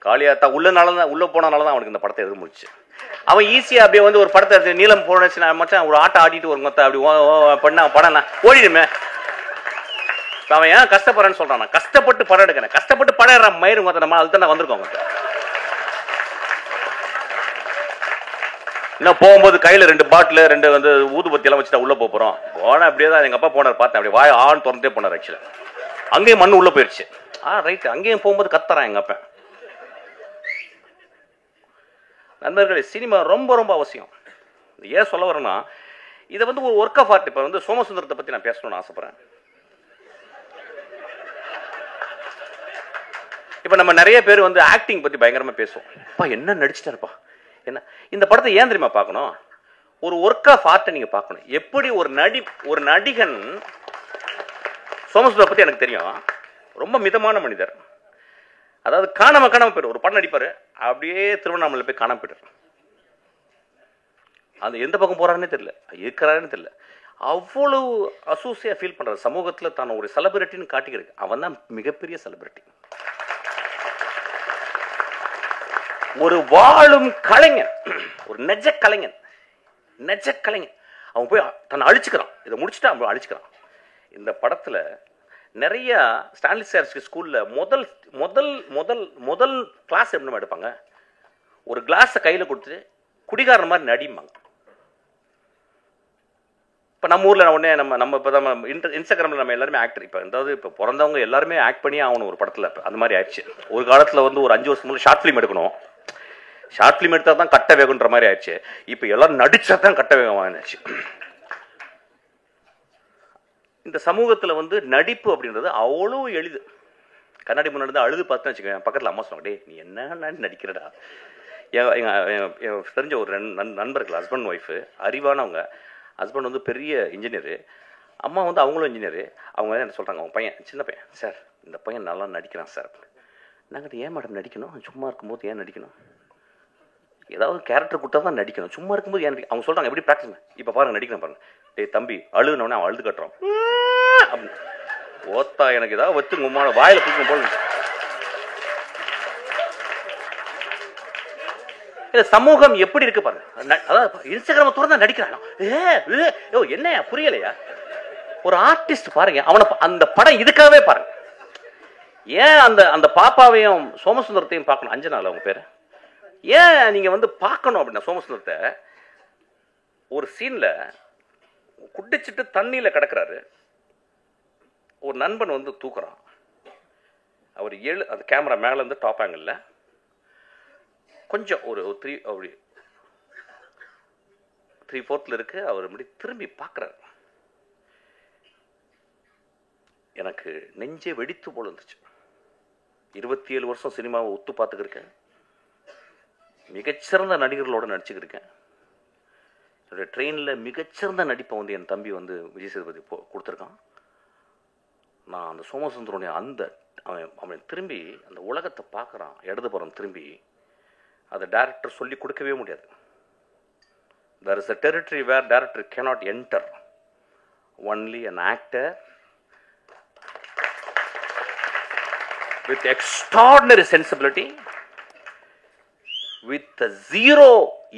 காளியாத்தா உள்ள போனனால தான் அவனுக்கு இந்த படத்தை எழுத முடிச்சு. அவன் ஈஸியா அப்படியே வந்து ஒரு படத்தை எடுத்து நீளம் போனச்சு மச்சான் ஒரு ஆட்டை ஆடிட்டு ஒரு மொத்த அப்படி பண்ண படம் ஓடிடுமே. அவன் ஏன் கஷ்டப்படுறேன்னு சொல்றான். நான் கஷ்டப்பட்டு படம் எடுக்கிறேன், கஷ்டப்பட்டு படம் எடுற மயிறு மொத்த நம்ம அதுதான் நான் வந்திருக்கோம். இன்னும் போகும்போது கையில 2 பாட்டில் 2 வந்து ஊதுபத்தி எல்லாம் வச்சுட்டா உள்ள போறோம். போனா அப்படியே தான் எங்க அப்பா போனார், பார்த்தேன் அப்படியே வாய் ஆன் திறந்தே போனார். ஆக்சுவலா அங்கேயும் மண்ணு உள்ள போயிடுச்சு. ரைட், அங்கேயும் போகும்போது கத்துறான் எங்க அப்பா. நண்பர்களே, சினிமா ரொம்ப ரொம்ப அவசியம். ஏன் சொல்ல வரேன்னா, இதை வந்து ஒரு ஒர்க் ஆஃப் ஆர்ட். இப்போ வந்து சோமசுந்தரத்தை பற்றி நான் பேசணும்னு ஆசைப்படுறேன். இப்போ நம்ம நிறைய பேர் வந்து ஆக்டிங் பற்றி பயங்கரமாக பேசுவோம். அப்பா என்ன நடிச்சிட்டாருப்பா, என்ன இந்த படத்தை ஏன் தெரியுமா பார்க்கணும்? ஒரு ஒர்க் ஆஃப் ஆர்ட்டை நீங்கள் பார்க்கணும். எப்படி ஒரு நடிகன், சோமசுந்தரம் பற்றி எனக்கு தெரியும், ரொம்ப மிதமான மனிதர். அதாவது காணாம போயிடும். ஒரு படம் நடிப்பாரு, அப்படியே திருவண்ணாமலை போய் காணாம போயிட்டார். அந்த எந்த பக்கம் போறாருன்னே தெரியல, இருக்கிறாருன்னு தெரியல. அவ்வளவு அசூசியா ஃபீல் பண்றாரு. சமூகத்தில் தான் ஒரு செலிபிரிட்டின்னு காட்டிக்கிறது. அவன் தான் மிகப்பெரிய செலிபிரிட்டி. ஒரு வாழும் கலைஞன், ஒரு நெஜ கலைஞன். அவன் போய் தன்னை அழிச்சுக்கிறான். இதை முடிச்சுட்டு அவன் அழிச்சுக்கிறான். இந்த படத்துல நிறைய ஸ்டான்லிஸ்டார்ஸ்க்கு ஸ்கூல்ல முதல் முதல் முதல் முதல் கிளாஸ் என்ன எடுப்பாங்க, ஒரு கிளாஸை கையில் கொடுத்துட்டு குடிகாரன் மாதிரி நடிப்பாங்க. இப்போ நம்ம ஊரில் உடனே நம்ம இப்போ தான் இன்ஸ்டாகிராமில் நம்ம எல்லாருமே ஆக்டர். இப்போ பிறந்தவங்க எல்லாருமே ஆக்ட் பண்ணி ஆகணும் ஒரு படத்தில். அந்த மாதிரி ஆயிடுச்சு. ஒரு காலத்தில் வந்து ஒரு 5 வருஷம் முதல்ல ஷார்ட் ஃபிலிம் எடுக்கணும். ஷார்ட் ஃபிலிம் எடுத்தால் தான் கட்ட வேகுன்ற மாதிரி ஆயிடுச்சு. இப்போ எல்லாரும் நடிச்சா தான் கட்ட வேகம் ஆயிடுச்சு. இந்த சமூகத்தில் வந்து நடிப்பு அப்படின்றது அவ்வளோ எளிது. கண்ணாடி முன்னாடி அழுது பார்த்துன்னு வச்சுக்கோங்க, பக்கத்தில் அம்மா சொன்னாங்க, டே நீ என்ன நடிக்கிறடா. என் தெரிஞ்ச ஒரு நண்பர்கள், ஹஸ்பண்ட் ஒய்ஃபு, அறிவானவங்க. ஹஸ்பண்ட் வந்து பெரிய இன்ஜினியரு, அம்மா வந்து அவங்களும் இன்ஜினியரு. அவங்க என்ன சொல்கிறாங்க, அவங்க பையன் சின்ன பையன், சார் இந்த பையன் நல்லா நடிக்கிறான் சார். நாங்கள் ஏன் மேடம் நடிக்கணும், சும்மா இருக்கும்போது ஏன் நடிக்கணும், ஏதாவது கேரக்டர் கொடுத்தா தான் நடிக்கணும், சும்மா இருக்கும்போது ஏன் அவங்க சொல்கிறாங்க. எப்படி ப்ராக்டிஸ், இப்போ பாருங்க நடிக்கிறேன் பாருங்க. டே தம்பி அழுதுனோடனே அவன் அழுது கட்டுறான். ஓத்தா எனக்கு ஏதாவது வச்சு உமான வாயில பிடிக்கும் போல. சமூகம் எப்படி இருக்கு பாருங்க. அதாவது இன்ஸ்டாகிராம திறந்தா நடிக்கிறான். என்ன புரியலையா? ஒரு ஆர்டிஸ்ட் பாருங்க, அவனை அந்த படம் இதுக்காகவே பாருங்க. ஏன் அந்த பாப்பாவையும் சோமசுந்தரத்தையும் பார்க்கணும்? அஞ்சனால அவங்க பேரு. ஏன் நீங்க வந்து பார்க்கணும் அப்படின்னா, சோமசுந்தரத்தை ஒரு சீன்ல குடிச்சிட்டு தண்ணியில கிடக்குறாரு. ஒரு நண்பன் வந்து தூக்குறான். அவர் அது கேமரா மேல இருந்து டாப் ஆங்கிள் கொஞ்சம் ஒரு 3/4 இருக்கு. அவர் இப்படி திரும்பி பார்க்குறாரு. எனக்கு நெஞ்சே வெடித்து போல இருந்துச்சு. 27 வருஷம் சினிமாவை ஒத்து பார்த்துக்கிருக்கேன். மிகச்சிறந்த நடிகர்களோட நடிச்சுக்கிருக்கேன். என்னுடைய ட்ரெயினில் மிகச்சிறந்த நடிப்பை வந்து என் தம்பி வந்து விஜய் சேதுபதி கொடுத்துருக்கான். நான் அந்த சோமசுந்தரனுடைய அவன் திரும்பி அந்த உலகத்தை பார்க்குறான். இடதுபுறம் திரும்பி அதை டைரக்டர் சொல்லி கொடுக்கவே முடியாது. There is a territory where director cannot enter. Only an actor with extraordinary sensibility, with a zero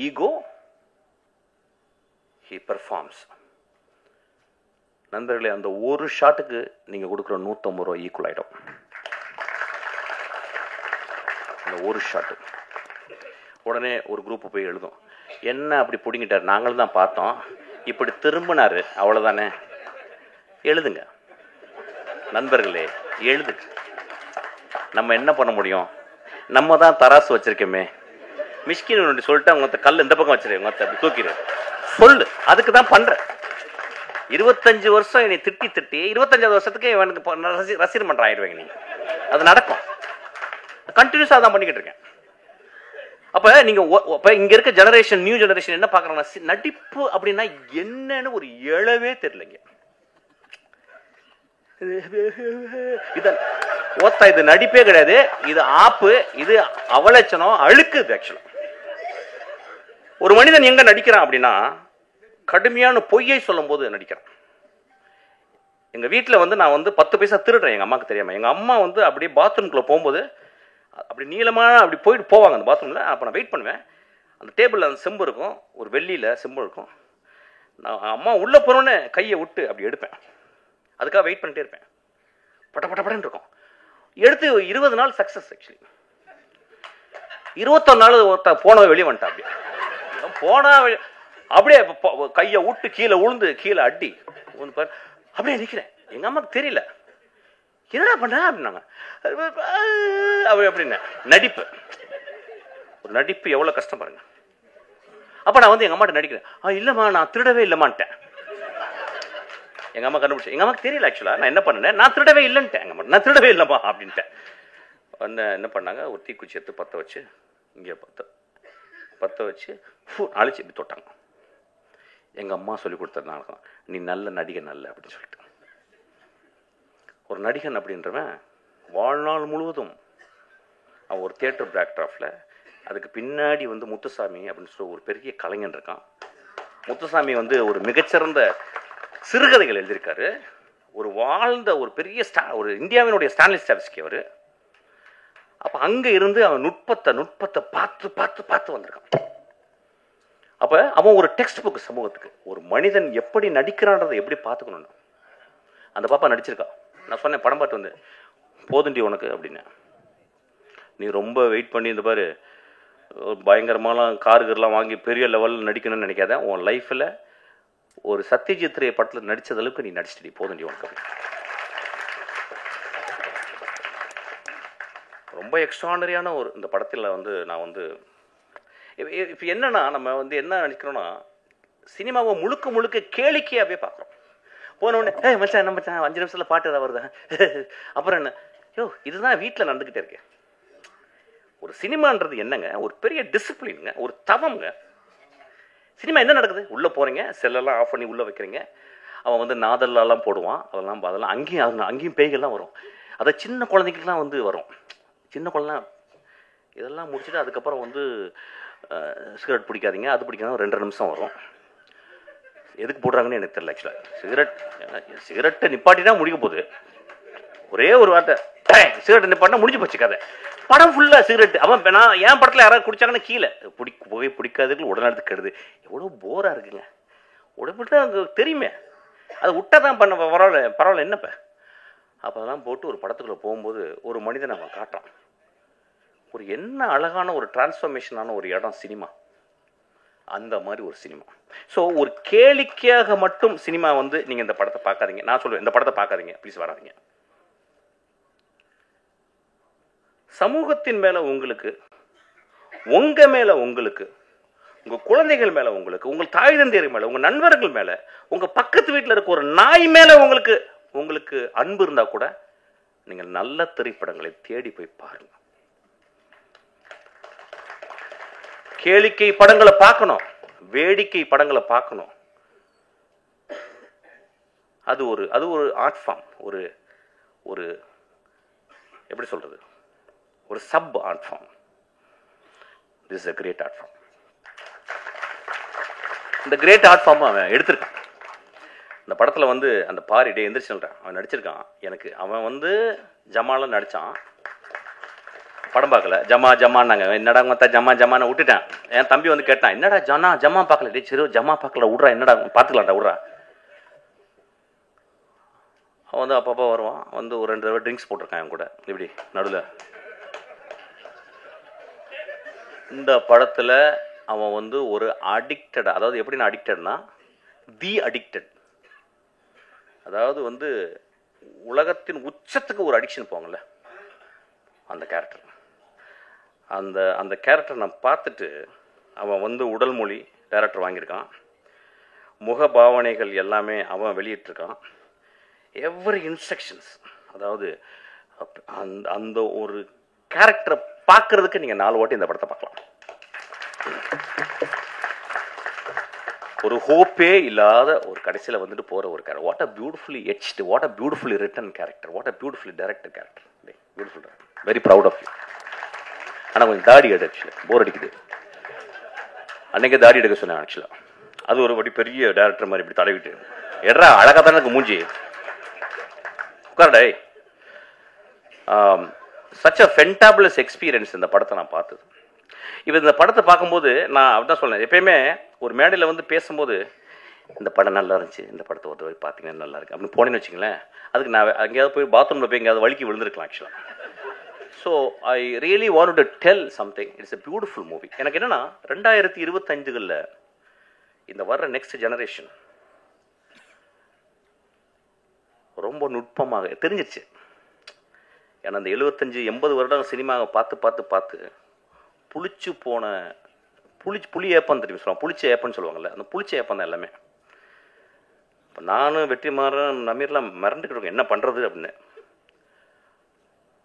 ego, he performs. நண்பர்களே, அந்த ஒரு ஷாட்டுக்கு நீங்க கொடுக்குற 150 ரூபாய் ஈக்குவல் ஆயிடும். அந்த ஒரு ஷாட்டு உடனே ஒரு குரூப் போய் எழுதும், என்ன அப்படி பிடிங்கிட்டார், நாங்களும் தான் பார்த்தோம், இப்படி திரும்பினாரு, அவ்வளவுதானே. எழுதுங்க நண்பர்களே, எழுதுங்க. நம்ம என்ன பண்ண முடியும்? நம்ம தான் தராசு வச்சிருக்கோமே. மிஷ்கின் சொல்லிட்டு அவங்க கல் இந்த பக்கம் வச்சிருக்கேன், அப்படி தூக்கிடு சொல்லு. அதுக்கு தான் பண்ற. 25 வருஷம் என்னை திட்டி 25வது வருஷத்துக்கு எனக்கு ரசிகர் மன்றம் ஆயிடுவேங்க நீங்க. அது நடக்கும். கண்டினியூஸா தான் பண்ணிக்கிட்டு இருக்கேன். அப்ப நீங்க இங்க இருக்க ஜெனரேஷன், நியூ ஜெனரேஷன் என்ன பாக்குறாங்கன்னா, நடிப்பு அப்படின்னா என்னன்னு ஒரு எழவே தெரியலங்க. ஓத்தா இது நடிப்பே கிடையாது, இது ஆப்பு, இது அவலட்சணம், அழுக்குது. ஆக்சுவலா ஒரு மனிதன் எங்க நடிக்கிறான் அப்படின்னா கடுமையான பொய்யை சொல்லும் போது நடிக்கிறான். எங்க வீட்டில் வந்து நான் வந்து 10 பைசா திருடுறேன் எங்க அம்மாவுக்கு தெரியாம. எங்க அம்மா வந்து அப்படியே பாத்ரூம்குள்ள போகும்போது அப்படி நீளமான அப்படி போயிட்டு போவாங்க அந்த பாத்ரூம்ல. அப்போ நான் வெயிட் பண்ணுவேன். அந்த டேபிளில் அந்த செம்பு இருக்கும், ஒரு வெள்ளியில் செம்பு இருக்கும். நான் அம்மா உள்ளே போகிறோன்னே கையை விட்டு அப்படி எடுப்பேன். அதுக்காக வெயிட் பண்ணிட்டே இருப்பேன். பட்ட பட்ட படன்னு இருக்கும். எடுத்து 20 நாள் சக்ஸஸ். ஆக்சுவலி 21 நாள் போன வெளியே வந்துட்டா. அப்படியே போனா அப்படியே கையை விட்டு கீழே உளுந்து கீழே அடி அப்படியே நிற்கிறேன். எங்கள் அம்மாவுக்கு தெரியல என்னடா பண்ண அப்படின்னாங்க. அப்படின்னு நடிப்பு, ஒரு நடிப்பு எவ்வளோ கஷ்டம் பாருங்க. அப்போ நான் வந்து எங்கள் அம்மாட்ட நடிக்கிறேன். இல்லைம்மா நான் திருடவே இல்லைம்மான்ட்டேன். எங்கள் அம்மா கண்டுபிடிச்சேன். எங்கள் அம்மாவுக்கு தெரியல ஆக்சுவலாக நான் என்ன பண்ணேன். நான் திருடவே இல்லைன்ட்டேன். எங்கள் அம்மா நான் திருடவே இல்லைம்மா அப்படின்ட்டேன். என்ன பண்ணாங்க, ஒரு தீக்குச்சி எடுத்து பற்ற வச்சு இங்கே பற்ற வச்சு அழிச்சு இப்படி தொட்டாங்க. எங்கள் அம்மா சொல்லி கொடுத்ததுனால நீ நல்ல நடிகன் நல்ல அப்படின்னு சொல்லிட்டு. ஒரு நடிகன் அப்படின்றவன் வாழ்நாள் முழுவதும் அவன் ஒரு தியேட்டர் பேக்ட்ராஃபில், அதுக்கு பின்னாடி வந்து முத்துசாமி அப்படின்னு சொல்லி ஒரு பெரிய கலைஞன் இருக்கான். முத்துசாமி வந்து ஒரு மிகச்சிறந்த சிறுகதைகள் எழுதியிருக்காரு. ஒரு வாழ்ந்த ஒரு பெரிய ஒரு இந்தியாவினுடைய ஸ்டான்லி ஸ்டாவிஸ்கி அவர். அப்போ அங்கே இருந்து அவன் நுட்பத்தை பார்த்து பார்த்து பார்த்து வந்திருக்கான். அப்போ அவன் ஒரு டெக்ஸ்ட் புக் சமூகத்துக்கு. ஒரு மனிதன் எப்படி நடிக்கிறான்றதை எப்படி பார்த்துக்கணும்னு அந்த பாப்பா நடிச்சிருக்கான். நான் சொன்னேன் படம் பார்த்து வந்து போதுண்டி உனக்கு அப்படின்னு. நீ ரொம்ப வெயிட் பண்ணி இந்த பாரு பயங்கரமாலாம் காருகர்லாம் வாங்கி பெரிய லெவலில் நடிக்கணும்னு நினைக்காத. உன் லைஃப்பில் ஒரு சத்யஜித் ரே படத்தில் நடித்தது அளவுக்கு நீ நடிச்சிட்டு போதுண்டி உனக்கு அப்படின்னு. ரொம்ப எக்ஸ்ட்ரானரியான ஒரு இந்த படத்தில் வந்து நான் வந்து இப்போ என்னன்னா நம்ம வந்து என்ன நினைக்கிறோன்னா சினிமாவை முழுக்க முழுக்க கேளிக்கையாகவே பார்க்குறோம். போனவுடனே மச்சான் என்ன மச்சான் 5 நிமிஷத்தில் பாட்டு ஏதாவது வருதா, அப்புறம் என்ன இதுதான் வீட்டில் நடந்துக்கிட்டே இருக்கேன். ஒரு சினிமான்றது என்னங்க, ஒரு பெரிய டிசிப்ளினுங்க, ஒரு தவம்ங்க. சினிமா என்ன நடக்குது, உள்ளே போகிறீங்க, செல்லெல்லாம் ஆஃப் பண்ணி உள்ளே வைக்கிறீங்க. அவன் வந்து நாதல்லாம் போடுவான், அதெல்லாம் அங்கேயும் பேய்கள்லாம் வரும். அதை சின்ன குழந்தைங்களுக்குலாம் வந்து வரும். சின்ன குழந்தை இதெல்லாம் முடிச்சுட்டு அதுக்கப்புறம் வந்து சிகரெட் பிடிக்காதீங்க, அது பிடிக்காத 2 நிமிஷம் வரும். எதுக்கு போடுறாங்கன்னு எனக்கு தெரியல. ஆக்சுவலாக சிகரெட்டை நிப்பாட்டினா முடிக்க போகுது. ஒரே ஒரு வார்த்தை சிகரெட்டை நிப்பாட்டினா முடிஞ்சு போச்சு கதை. படம் ஃபுல்லாக சிகரெட். அவன் நான் என் படத்தில் யாராவது குடிச்சாங்கன்னா கீழே புகை பிடிக்காதவர்கள் உடனே கெடுது. எவ்வளோ போராக இருக்குங்க. உடம்பு தான் அங்கே தெரியுமே, அதை விட்டா தான் பண்ண பரவாயில்ல என்னப்ப. அப்போ அதெல்லாம் போட்டு ஒரு படத்துக்குள்ளே போகும்போது ஒரு மனிதனை அவன் காட்டுறான். ஒரு என்ன அழகான ஒரு டிரான்ஸ்ஃபர்மேஷனான ஒரு இடம் சினிமா. அந்த மாதிரி ஒரு சினிமா. ஸோ ஒரு கேளிக்கையாக மட்டும் சினிமா வந்து நீங்கள் இந்த படத்தை பார்க்காதீங்க. நான் சொல்லுவேன் இந்த படத்தை பார்க்காதீங்க, ப்ளீஸ் வராதிங்க. சமூகத்தின் மேலே உங்களுக்கு, உங்கள் மேலே உங்களுக்கு, உங்கள் குழந்தைகள் மேலே உங்களுக்கு, உங்கள் தாய் தந்தையர் மேலே, உங்கள் நண்பர்கள் மேலே, உங்கள் பக்கத்து வீட்டில் இருக்க ஒரு நாய் மேலே உங்களுக்கு அன்பு இருந்தால் கூட நீங்கள் நல்ல திரைப்படங்களை தேடி போய் பாருங்க. கேளிக்கை படங்களை பார்க்கணும், வேடிக்கை படங்களை பார்க்கணும். அது ஒரு ஆர்ட் ஃபார்ம். ஒரு எப்படி சொல்றது, ஒரு sub art form. This is a great art form. இந்த கிரேட் ஆர்ட் ஃபார்ம் அவன் எடுத்திருக்கான். இந்த படத்தில் வந்து அந்த பாரிடே எந்திரிச்சுன்றான் அவன் நடிச்சிருக்கான். எனக்கு அவன் வந்து ஜமால நடித்தான், படம் பார்க்கல. ஜமான்னாங்க. என்னடா மொத்த ஜமான்னு விட்டுட்டேன். என் தம்பி வந்து கேட்டான், என்னடா ஜமா பார்க்கல. டே சரி ஜமா பார்க்கல விட்றா, என்னடா பார்த்துக்கலாம்டா விட்றா. அவன் வந்து அப்பப்போ வருவான், வந்து ஒரு 2 தடவை ட்ரிங்க்ஸ் போட்டிருக்கான் என் கூட இப்படி நடுவில். இந்த படத்தில் அவன் வந்து ஒரு அடிக்டட், அதாவது எப்படின்னா அடிக்டட்னா தி அடிக்டட், அதாவது வந்து உலகத்தின் உச்சத்துக்கு ஒரு அடிக்ஷன் போங்கல்ல, அந்த கேரக்டர். அந்த கேரக்டர் நான் பார்த்துட்டு அவன் வந்து உடல் மொழி டைரக்டர் வாங்கியிருக்கான், முக பாவனைகள் எல்லாமே அவன் வெளியிட்டிருக்கான். எவ்ரி இன்ஸ்ட்ரக்ஷன்ஸ், அதாவது அந்த ஒரு கேரக்டரை பார்க்கறதுக்கு நீங்கள் 4 வாட்டி இந்த படத்தை பார்க்கலாம். ஒரு ஹோப்பே இல்லாத ஒரு கடைசியில் வந்துட்டு போகிற ஒரு character. What a beautifully etched, what a beautifully written character, what a beautifully directed character. Beautiful, very proud of you. ஆனால் கொஞ்சம் தாடி எடு, ஆக்சுவலி போர் அடிக்குது. அன்னைக்கே தாடி எடுக்க சொன்னேன் ஆக்சுவலாக. அது ஒரு படி பெரிய டேரக்டர் மாதிரி இப்படி தடவிட்டு எட்ரா அழகாக தானே இருக்கு மூஞ்சி, உட்காரடே. சச் அ ஃபென்டாபுலஸ் எக்ஸ்பீரியன்ஸ் இந்த படத்தை நான் பார்த்தது. இப்போ இந்த படத்தை பார்க்கும்போது நான் அப்படிதான் சொல்லேன், எப்பயுமே ஒரு மேடையில் வந்து பேசும்போது இந்த படம் நல்லா இருந்துச்சு, இந்த படத்தை ஒரு தடவை பார்த்தீங்கன்னா நல்லா இருக்கு அப்படின்னு போனேன்னு வச்சுங்களேன், அதுக்கு நான் அங்கேயாவது போய் பாத்ரூமில் போய் எங்கேயாவது வலிக்கி விழுந்திருக்கலாம் ஆக்சுவலாக. So I really want to tell something. It's a beautiful movie. எனக்கு என்னன்னா 2025 இந்த வர்ற நெக்ஸ்ட் ஜெனரேஷன் ரொம்ப நுட்பமாக தெரிஞ்சிருச்சு. ஏன்னா அந்த 75-80 வருடம் சினிமாவை பார்த்து பார்த்து பார்த்து புளிச்சு போன புளி ஏப்பம் தெரியும் சொல்லுவாங்க, புளிச்ச ஏப்பம்னு சொல்லுவாங்கல்ல, அந்த புளிச்ச ஏப்பம் தான் எல்லாமே. இப்போ நானும் வெற்றிமாறன் நமீர்லாம் மறந்துக்கிட்டு இருக்கோம் என்ன பண்ணுறது அப்படின்னு.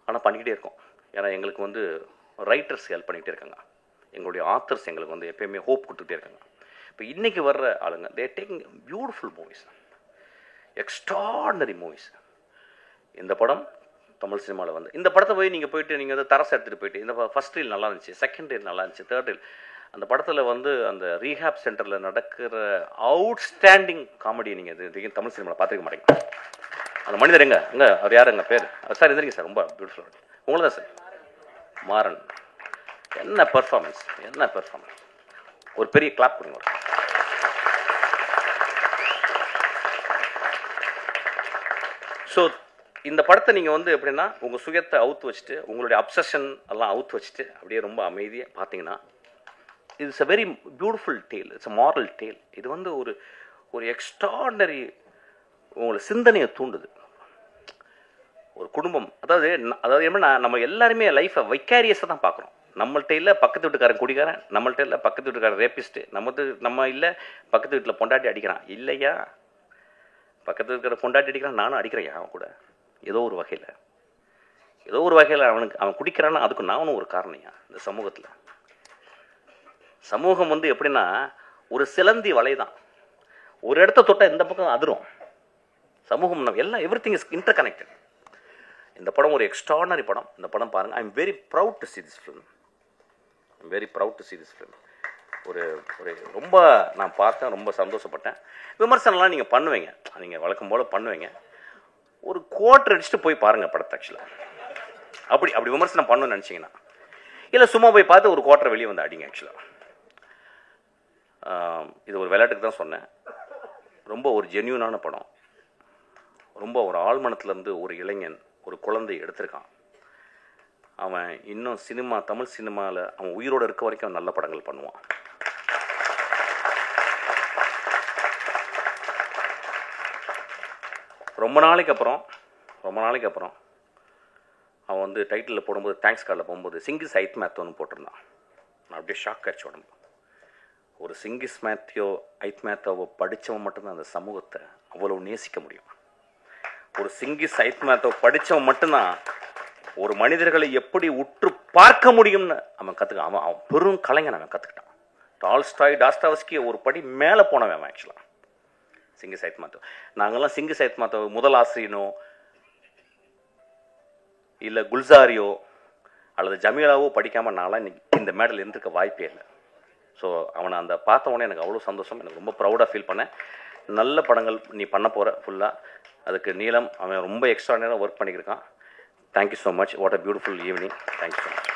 ஆனால் பண்ணிக்கிட்டே இருக்கோம். ஏன்னா எங்களுக்கு வந்து ரைட்டர்ஸ் ஹெல்ப் பண்ணிக்கிட்டே இருக்காங்க, எங்களுடைய ஆத்தர்ஸ் எங்களுக்கு வந்து எப்பயுமே ஹோப் கொடுத்துக்கிட்டே இருக்காங்க. இப்போ இன்றைக்கி வர்ற ஆளுங்க தே taking beautiful movies, extraordinary movies. இந்த படம் தமிழ் சினிமாவில் வந்து இந்த படத்தை போய் நீங்கள் போயிட்டு நீங்கள் வந்து தரசை எடுத்துகிட்டு போயிட்டு இந்த ஃபஸ்ட் ரீல் நல்லா இருந்துச்சு, செகண்ட் ரீல் நல்லா இருந்துச்சு, தேர்ட் ரீல், அந்த படத்தில் வந்து அந்த ரீஹாப் சென்டரில் நடக்கிற அவுட்ஸ்டாண்டிங் காமெடி நீங்கள் தமிழ் சினிமாவில் பார்த்துருக்க மாட்டீங்க. அந்த மனிதர் எங்கே அவர் யார் எங்கள் பேர் சார் இருந்திருக்கீங்க சார், ரொம்ப பியூட்டிஃபுல்லாக உங்களை தான் சார். மாறன் என்ன பெர்ஃபார்மன்ஸ், என்ன பெர்ஃபார்மன்ஸ், ஒரு பெரிய கிளாப் கொடுங்க. ஸோ இந்த படத்தை நீங்கள் வந்து எப்படின்னா உங்கள் சுயத்தை அவுத்து வச்சுட்டு உங்களுடைய அப்சஷன் எல்லாம் அவுத்து வச்சுட்டு அப்படியே ரொம்ப அமைதியாக பார்த்தீங்கன்னா it's a very beautiful tale, it's a moral tale. இது வந்து ஒரு ஒரு எக்ஸ்ட்ராடனரி உங்களை சிந்தனையை தூண்டுது. ஒரு குடும்பம், அதாவது எப்படின்னா நம்ம எல்லாருமே லைஃப்பை வைக்காரியஸாக தான் பார்க்குறோம். நம்மள்கிட்ட இல்லை பக்கத்து வீட்டுக்காரன் குடிக்காரன், நம்மள்கிட்ட இல்லை பக்கத்து வீட்டுக்காரன் ரேப்பிஸ்ட்டு, நம்ம இல்லை பக்கத்து வீட்டில் பொண்டாட்டி அடிக்கிறான், இல்லையா பக்கத்து இருக்கிற பொண்டாட்டி அடிக்கிறான், நானும் அடிக்கிறேன் அவன் கூட. ஏதோ ஒரு வகையில் அவன் குடிக்கிறான்னா அதுக்கு நானும் ஒரு காரணியா. இந்த சமூகம் வந்து எப்படின்னா ஒரு சிலந்தி வலை தான், ஒரு இடத்த தொட்டால் இந்த பக்கம் அதிரும். சமூகம் எல்லாம் எவ்ரிதிங் இஸ் இன்டர் கனெக்டட். இந்த படம் ஒரு எக்ஸ்ட்ராடனரி படம். இந்த படம் பாருங்கள். I am very proud to see this film. ஒரு ரொம்ப நான் பார்த்தேன், ரொம்ப சந்தோஷப்பட்டேன். விமர்சனம்லாம் நீங்கள் பண்ணுவீங்க, நீங்கள் வழக்கம் போல் பண்ணுவீங்க. ஒரு குவார்டர் அடிச்சுட்டு போய் பாருங்கள் படத்தை. ஆக்சுவலாக அப்படி விமர்சனம் பண்ணணும்னு நினச்சிங்கன்னா, இல்லை சும்மா போய் பார்த்து ஒரு குவார்டர் வெளியே வந்து அடிங்க. ஆக்சுவலாக இது ஒரு விளையாட்டுக்கு தான் சொன்னேன். ரொம்ப ஒரு ஜென்யூனான படம். ரொம்ப ஒரு ஆழ்மனத்துலேருந்து ஒரு இளைஞன், ஒரு குழந்தை எடுத்திருக்கான். அவன் இன்னும் தமிழ் சினிமாவில் அவன் உயிரோடு இருக்க வரைக்கும் நல்ல படங்கள் பண்ணுவான். ரொம்ப நாளைக்கு அப்புறம் அவன் வந்து டைட்டிலில் போடும்போது தேங்க்ஸ் கார்டில் போகும்போது சிங்கிஸ் ஐத் மேத்தோன்னு போட்டிருந்தான். நான் அப்படியே ஷாக் ஆச்சு உடம்பு. ஒரு சிங்கிஸ் ஐத் மேத்தோவை படித்தவன் மட்டும்தான் அந்த சமூகத்தை அவ்வளோ நேசிக்க முடியும். ஒரு சிங்கிஸ் ஐத் மேத்தோவை படித்தவன் மட்டும்தான் ஒரு மனிதர்களை எப்படி உற்று பார்க்க முடியும்னு அவன் கற்றுக்கான். அவன் பெரும் கலைஞன். அவன் கற்றுக்கிட்டான். டால்ஸ்டாய், டாஸ்டாவஸ்கி ஒரு படி மேலே போனவன் அவன். ஆக்சுவலாக சிங்கிஸ் ஐத் மேத்தோ, நாங்கள்லாம் சிங்கிஸ் ஐத் மேத்தோ முதல் ஆசிரியனோ இல்லை குல்சாரியோ அல்லது ஜமீலாவோ படிக்காமல் நான்லாம் இன்னைக்கு இந்த மேடல் இருந்திருக்க வாய்ப்பே இல்லை. ஸோ அவனை அந்த பார்த்த உடனே எனக்கு அவ்வளோ சந்தோஷம். எனக்கு ரொம்ப ப்ரௌடாக ஃபீல் பண்ணேன். நல்ல படங்கள் நீ பண்ண போகிற ஃபுல்லாக. அதுக்கு நீலம் அவன் ரொம்ப எக்ஸ்ட்ராடினரியாக ஒர்க் பண்ணியிருக்கான். Thank you so much. What a beautiful evening. Thank you so much.